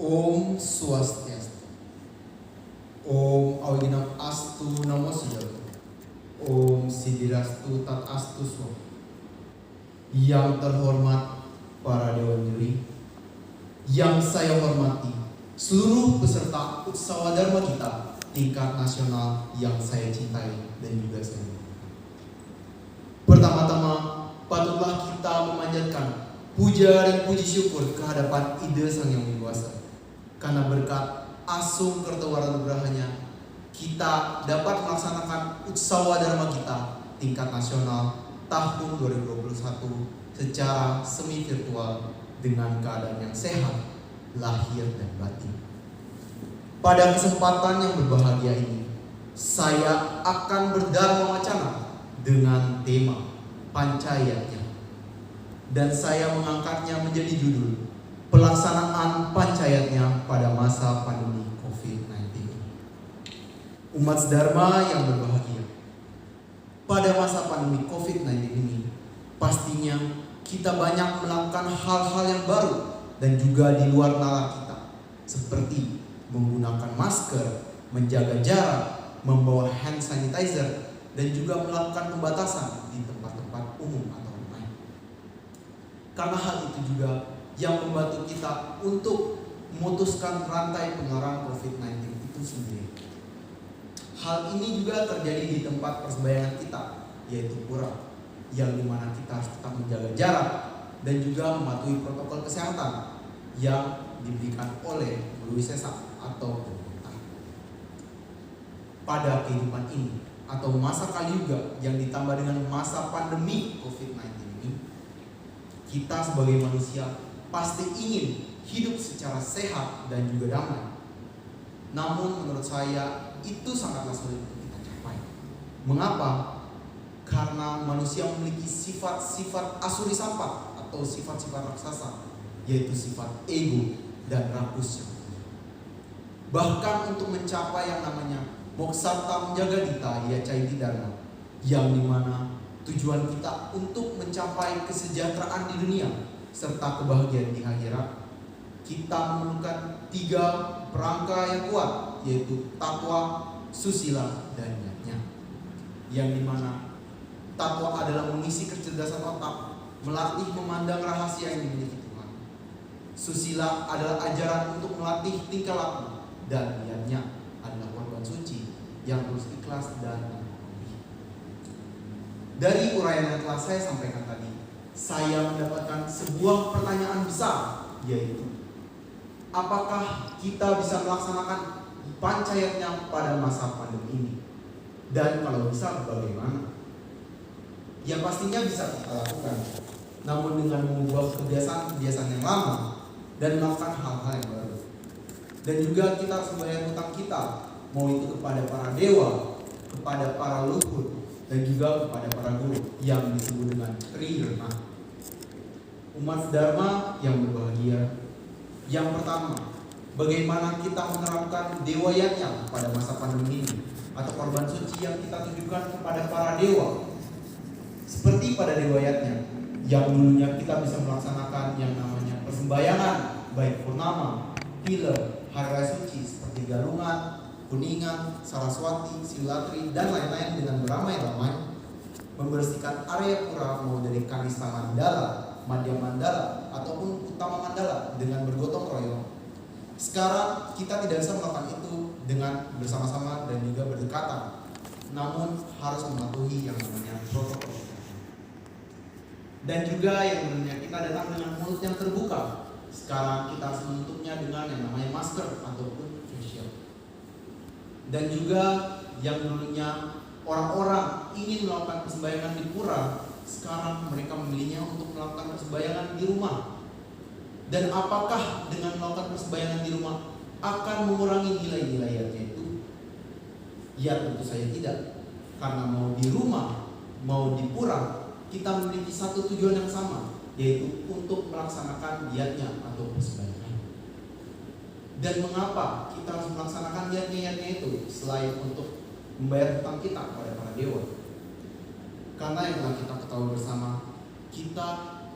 Om Swastiastu. Om Awinam Astu Namo Sudato. Om Sidirastu Tat Astu Swa. Yang terhormat para dewan juri, yang saya hormati seluruh peserta Utsawa Dharma kita tingkat nasional yang saya cintai dan juga sayangi. Pertama-tama, patutlah kita memanjatkan puja dan puji syukur kehadapan Ide Sang Yang Widi Wasa. Karena berkat Asung Kertawarananugrahanya, kita dapat melaksanakan Utsawa Dharma kita tingkat nasional tahun 2021 secara semi virtual dengan keadaan yang sehat, lahir dan batin. Pada kesempatan yang berbahagia ini, saya akan berdharma wacana dengan tema Pancayatnya, dan saya mengangkatnya menjadi judul pelaksanaan pancayatnya pada masa pandemi COVID-19. Umat Dharma yang berbahagia, pada masa pandemi COVID-19 ini, pastinya kita banyak melakukan hal-hal yang baru dan juga di luar nalar kita, seperti menggunakan masker, menjaga jarak, membawa hand sanitizer, dan juga melakukan pembatasan di tempat-tempat umum atau lain. Karena hal itu juga yang membantu kita untuk memutuskan rantai penularan COVID-19 itu sendiri. Hal ini juga terjadi di tempat persembahyangan kita, yaitu pura, yang dimana kita harus tetap menjaga jarak dan juga mematuhi protokol kesehatan yang diberikan oleh Guru Wisesa atau pemerintah. Pada kehidupan ini atau masa Kaliuga yang ditambah dengan masa pandemi COVID-19 ini, kita sebagai manusia pasti ingin hidup secara sehat dan juga damai. Namun menurut saya itu sangatlah sulit untuk kita capai. Mengapa? Karena manusia memiliki sifat-sifat asuri sampat atau sifat-sifat raksasa, yaitu sifat ego dan rakus. Bahkan untuk mencapai yang namanya moksarta menjaga dita ya caiti dharma, yang dimana tujuan kita untuk mencapai kesejahteraan di dunia serta kebahagiaan di akhirat, kita memerlukan 3 perangka yang kuat, yaitu takwa, susila, dan niatnya. Yang dimana takwa adalah mengisi kecerdasan otak, melatih memandang rahasia yang dimiliki Tuhan. Susila adalah ajaran untuk melatih tingkah laku, dan niatnya adalah korban suci yang terus ikhlas dan mengabdi. Dari uraian yang telah saya sampaikan tadi, saya mendapatkan sebuah pertanyaan besar, yaitu apakah kita bisa melaksanakan pancayatnya pada masa pandemi ini? Dan kalau bisa, bagaimana? Ya pastinya bisa kita lakukan, namun dengan mengubah kebiasaan-kebiasaan yang lama dan melakukan hal-hal yang baru. Dan juga kita harus membayar hutang kita, mau itu kepada para dewa, kepada para leluhur, dan juga kepada para guru yang disebut dengan Tridharma. Umat Dharma yang berbahagia, yang pertama, bagaimana kita menerapkan dewayatnya pada masa pandemi ini, atau korban suci yang kita tujukan kepada para dewa. Seperti pada dewayatnya, yang dulunya kita bisa melaksanakan yang namanya persembahyangan, baik purnama, pilar, hari raya suci seperti Galungan, Kuningan, Saraswati, Silatri, dan lain-lain dengan beramai-ramai, membersihkan area pura mau dari Kanista Mandala, Madhya Mandala, ataupun Utama Mandala dengan bergotong royong. Sekarang kita tidak bisa melakukan itu dengan bersama-sama dan juga berdekatan, namun harus mematuhi yang namanya protokol. Dan juga yang namanya kita datang dengan mulut yang terbuka, sekarang kita harus menutupnya dengan yang namanya masker ataupun face shield. Dan juga yang dulunya orang-orang ingin melakukan persembahyangan di pura, sekarang mereka memilihnya untuk melakukan persembahyangan di rumah. Dan apakah dengan melakukan persembahyangan di rumah akan mengurangi nilai-nilainya itu? Ya tentu saja tidak. Karena mau di rumah, mau di pura, kita memiliki satu tujuan yang sama, yaitu untuk melaksanakan niatnya atau persembahyangan. Dan mengapa kita harus melaksanakan niatnya itu selain untuk membayar hutang kita kepada para dewa? Karena yang telah kita ketahui bersama, kita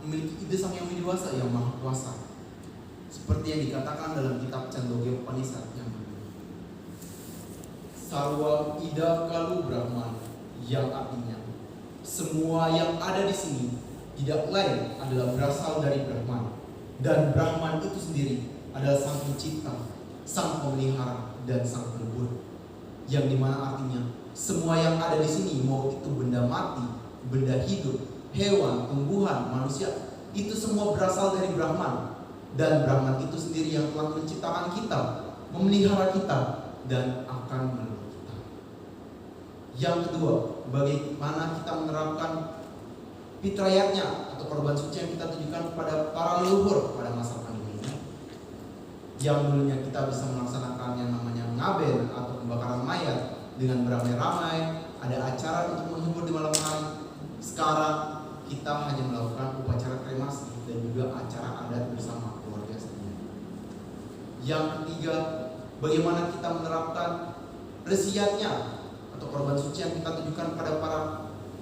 memiliki Ide Sang Yang Widi Wasa yang Maha Kuasa. Seperti yang dikatakan dalam kitab Chandogya Upanishad yang Sarwa Ida Kalu Brahman, yang artinya semua yang ada di sini tidak lain adalah berasal dari Brahman, dan Brahman itu sendiri adalah Sang Pencipta, Sang Pemelihara, dan Sang Pelebur. Yang dimana artinya semua yang ada di sini, mau itu benda mati, benda hidup, hewan, tumbuhan, manusia, itu semua berasal dari Brahman. Dan Brahman itu sendiri yang telah menciptakan kita, memelihara kita, dan akan melindungi kita. Yang kedua, bagaimana kita menerapkan fitrayatnya atau korban suci yang kita tujukan kepada para leluhur pada masa pandemi ini. Yang dulunya kita bisa melaksanakan yang namanya ngaben atau pembakaran mayat dengan beramai-ramai, ada acara untuk menghibur di malam hari. Sekarang kita hanya melakukan upacara kremasi dan juga acara adat bersama keluarga sendiri. Yang ketiga, bagaimana kita menerapkan resiyatnya atau korban suci yang kita tujukan pada para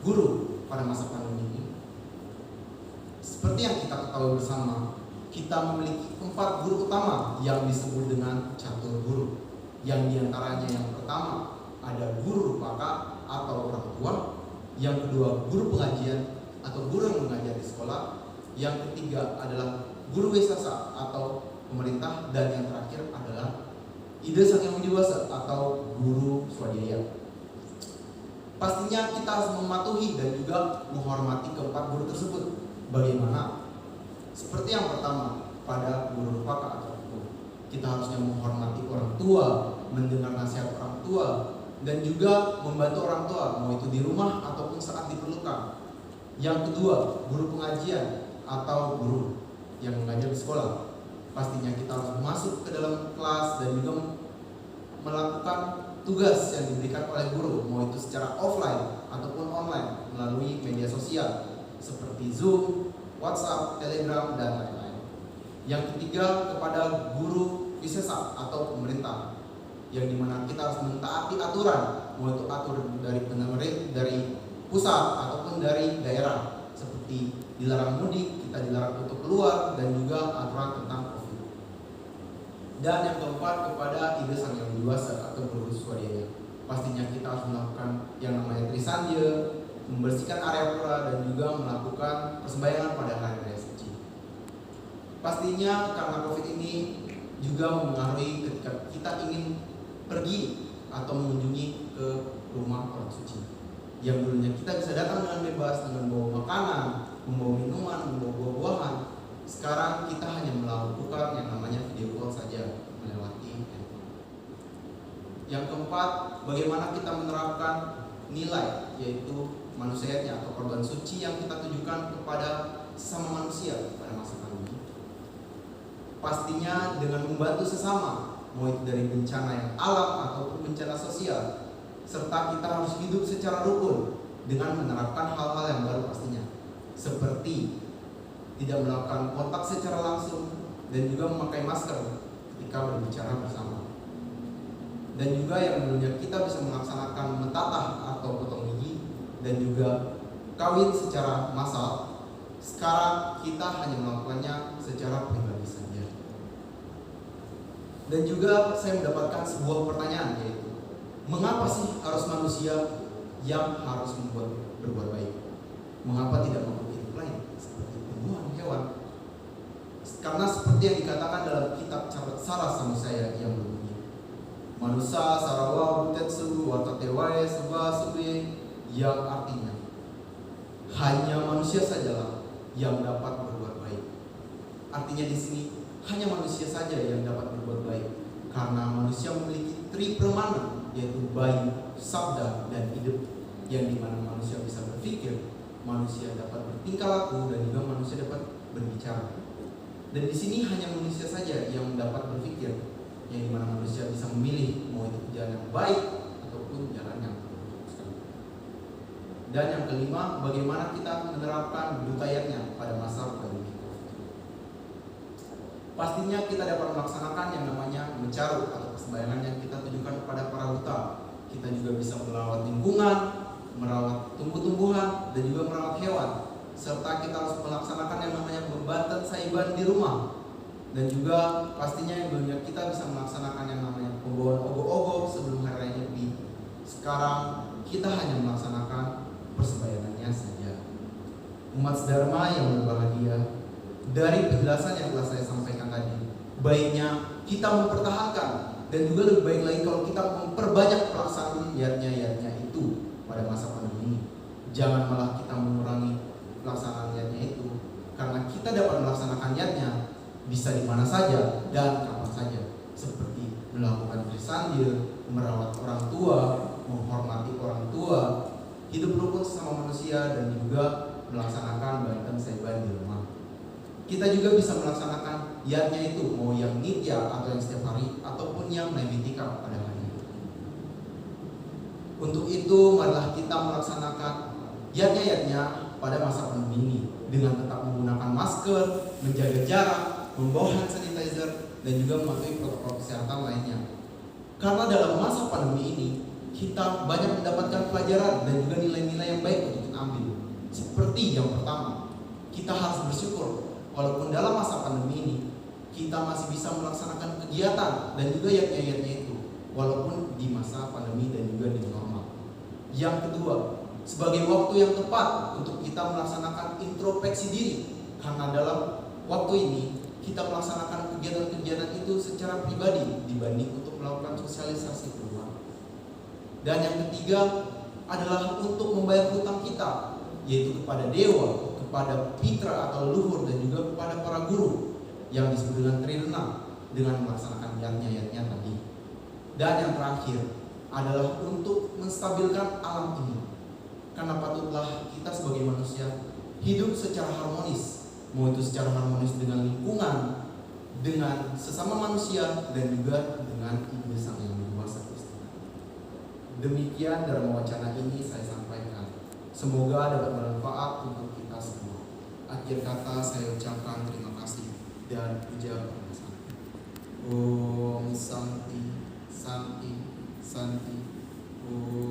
guru pada masa pandemi ini. Seperti yang kita ketahui bersama, kita memiliki 4 guru utama yang disebut dengan catur guru. Yang diantaranya yang pertama ada guru rupaka atau orang tua, yang kedua guru pengajian atau guru yang mengajar di sekolah, yang ketiga adalah guru wesasa atau pemerintah, dan yang terakhir adalah Ida Sang Yang Widiwasa atau guru swadhyaya. Pastinya kita harus mematuhi dan juga menghormati keempat guru tersebut. Bagaimana? Seperti yang pertama, pada guru rupaka atau kita harusnya menghormati orang tua, mendengar nasihat orang tua, dan juga membantu orang tua, mau itu di rumah ataupun saat diperlukan. Yang kedua, guru pengajian atau guru yang mengajar di sekolah. Pastinya kita harus masuk ke dalam kelas dan juga melakukan tugas yang diberikan oleh guru, mau itu secara offline ataupun online melalui media sosial seperti Zoom, WhatsApp, Telegram, dan lain-lain. Yang ketiga, kepada guru wisesa atau pemerintah, yang dimana kita harus mentaati aturan, mau itu aturan dari pemerintah, dari pusat ataupun dari daerah, seperti dilarang mudik, kita dilarang untuk keluar, dan juga aturan tentang COVID. Dan yang keempat, kepada Ida Sang Yang Widiwasa atau guru swadhyaya. Pastinya kita harus melakukan yang namanya trisandya, membersihkan area pura, dan juga melakukan persembahyangan pada hari raya suci. Pastinya karena COVID ini juga mempengaruhi ketika kita ingin pergi atau mengunjungi ke rumah orang suci. Yang dulunya kita bisa datang dengan bebas dengan bawa makanan, membawa minuman, membawa buah-buahan. Sekarang kita hanya melakukan yang namanya video call saja melewati handphone. Yang keempat, bagaimana kita menerapkan nilai, yaitu manusianya atau korban suci yang kita tujukan kepada sesama manusia pada masa pandemi. Pastinya dengan membantu sesama, mau itu dari bencana yang alam ataupun bencana sosial, serta kita harus hidup secara rukun dengan menerapkan hal-hal yang baru pastinya, seperti tidak melakukan kontak secara langsung dan juga memakai masker ketika berbicara bersama. Dan juga yang dulunya kita bisa melaksanakan mentatah atau potong gigi dan juga kawin secara massal, sekarang kita hanya melakukannya secara pribadi saja. Dan juga saya mendapatkan sebuah pertanyaan, yaitu mengapa sih harus manusia yang harus berbuat baik? Mengapa tidak makhluk hidup lain seperti tumbuhan, hewan? Karena seperti yang dikatakan dalam kitab Sarah Samusaya yang berbunyi, Manusa sarawa butetsu watatewai seba sebe, yang artinya hanya manusia sajalah yang dapat berbuat baik. Artinya di sini hanya manusia saja yang dapat berbuat baik, karena manusia memiliki tri permana, yaitu bayi, sabda, dan hidup, yang dimana manusia bisa berpikir, manusia dapat bertingkah laku, dan juga manusia dapat berbicara. Dan di sini hanya manusia saja yang dapat berpikir, yang dimana manusia bisa memilih mau itu jalan yang baik ataupun jalan yang buruk sekali. Dan yang kelima, bagaimana kita menerapkan budayanya pada masa pandemi. Pastinya kita dapat melaksanakan yang namanya mencaru atau persembahyangan yang kita tujukan kepada para huta. Kita juga bisa merawat lingkungan, merawat tumbuh-tumbuhan, dan juga merawat hewan. Serta kita harus melaksanakan yang namanya pembatan saiban di rumah. Dan juga pastinya yang banyak kita bisa melaksanakan yang namanya pembawaan ogoh-ogoh sebelum hari raya Nyepi. Sekarang kita hanya melaksanakan persembayangannya saja. Umat Dharma yang berbahagia, dari penjelasan yang telah saya sampaikan tadi, baiknya kita mempertahankan dan juga lebih baik lagi kalau kita memperbanyak pelaksanaan niatnya itu pada masa pandemi ini. Jangan malah kita mengurangi pelaksanaan niatnya itu, karena kita dapat melaksanakan niatnya bisa di mana saja dan kapan saja, seperti melakukan bersandil, merawat orang tua, menghormati orang tua, hidup rukun sesama manusia, dan juga melaksanakan baitan saiban di rumah. Kita juga bisa melaksanakan yatnya itu, mau yang nitya atau yang setiap hari, ataupun yang naimitika pada hari itu. Untuk itu, marilah kita melaksanakan yatnya pada masa pandemi ini dengan tetap menggunakan masker, menjaga jarak, membawa hand sanitizer, dan juga mematuhi protokol kesehatan lainnya. Karena dalam masa pandemi ini, kita banyak mendapatkan pelajaran dan juga nilai-nilai yang baik untuk kita ambil. Seperti yang pertama, kita harus bersyukur walaupun dalam masa pandemi ini kita masih bisa melaksanakan kegiatan dan juga yatnya itu, walaupun di masa pandemi dan juga di normal. Yang kedua, sebagai waktu yang tepat untuk kita melaksanakan introspeksi diri, karena dalam waktu ini kita melaksanakan kegiatan-kegiatan itu secara pribadi dibanding untuk melakukan sosialisasi keluar. Dan yang ketiga adalah untuk membayar hutang kita, yaitu kepada dewa, kepada pitra atau leluhur, dan juga kepada para guru yang disebut dengan tridana, dengan melaksanakan yatnya tadi. Dan yang terakhir adalah untuk menstabilkan alam ini, karena patutlah kita sebagai manusia hidup secara harmonis, mau itu secara harmonis dengan lingkungan, dengan sesama manusia, dan juga dengan Ibu Sang Yang Kuasa Kristus. Demikian Dharma Wacana ini saya sampaikan. Semoga dapat bermanfaat untuk kita semua. Akhir kata saya ucapkan terima kasih dan puja kepada Sang. Om Santi, Santi, Santi. Om